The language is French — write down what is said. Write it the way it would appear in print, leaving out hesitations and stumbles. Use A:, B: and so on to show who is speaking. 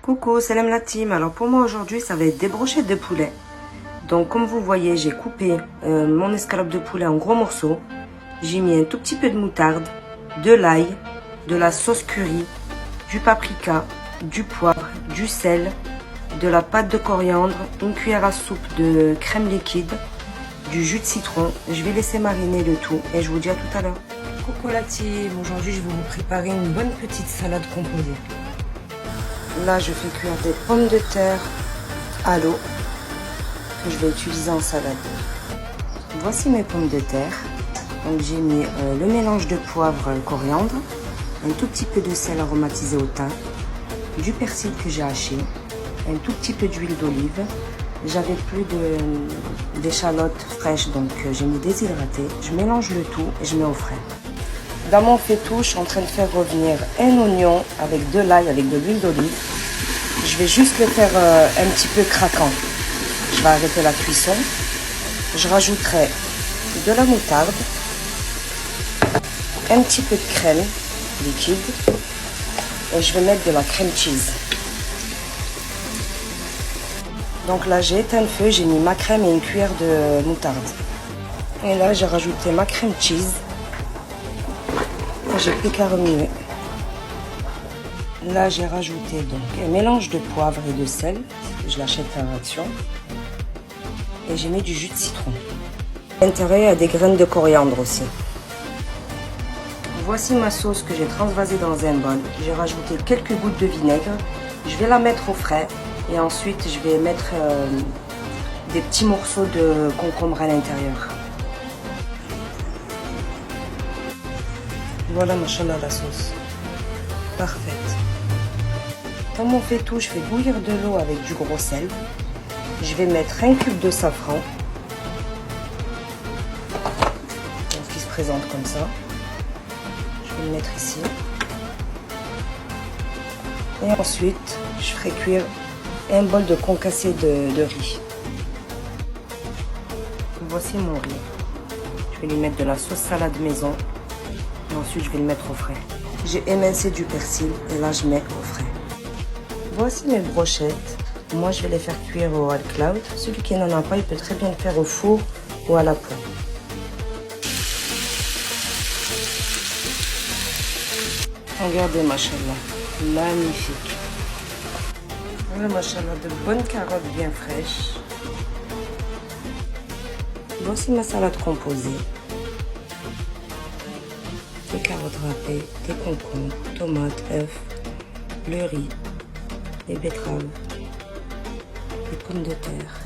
A: Coucou, salam la team. Alors pour moi aujourd'hui ça va être des brochettes de poulet. Donc comme vous voyez j'ai coupé mon escalope de poulet en gros morceaux. J'ai mis un tout petit peu de moutarde, de l'ail, de la sauce curry, du paprika, du poivre, du sel, de la pâte de coriandre, une cuillère à soupe de crème liquide, du jus de citron. Je vais laisser mariner le tout et je vous dis à tout à l'heure. Coucou la team, aujourd'hui je vais vous préparer une bonne petite salade composée. Là, je fais cuire des pommes de terre à l'eau que je vais utiliser en salade. Voici mes pommes de terre. Donc j'ai mis le mélange de poivre coriandre, un tout petit peu de sel aromatisé au thym, du persil que j'ai haché, un tout petit peu d'huile d'olive. J'avais plus d'échalotes fraîches, donc j'ai mis déshydraté. Je mélange le tout et je mets au frais. Dans mon faitout, je suis en train de faire revenir un oignon avec de l'ail, avec de l'huile d'olive. Je vais juste le faire un petit peu craquant. Je vais arrêter la cuisson. Je rajouterai de la moutarde, un petit peu de crème liquide et je vais mettre de la crème cheese. Donc là, j'ai éteint le feu, j'ai mis ma crème et une cuillère de moutarde. Et là, j'ai rajouté ma crème cheese. J'ai plus qu'à remuer. Là, j'ai rajouté donc un mélange de poivre et de sel. Je l'achète à Action. Et j'ai mis du jus de citron. À l'intérieur, il y a des graines de coriandre aussi. Voici ma sauce que j'ai transvasée dans un bol. J'ai rajouté quelques gouttes de vinaigre. Je vais la mettre au frais. Et ensuite, je vais mettre des petits morceaux de concombre à l'intérieur. Voilà, machallah, la sauce. Parfaite. Dans mon faitout, je fais bouillir de l'eau avec du gros sel. Je vais mettre un cube de safran. Donc, qui se présente comme ça. Je vais le mettre ici. Et ensuite, je ferai cuire un bol de concassé de riz. Voici mon riz. Je vais lui mettre de la sauce salade maison. Ensuite, je vais le mettre au frais. J'ai émincé du persil et là, je mets au frais. Voici mes brochettes. Moi, je vais les faire cuire au hot cloud. Celui qui n'en a pas, il peut très bien le faire au four ou à la poêle. Regardez, machallah, magnifique. Voilà, machallah, de bonnes carottes bien fraîches. Voici ma salade composée. Des carottes râpées, des concombres, tomates, œufs, le riz, des betteraves, des pommes de terre.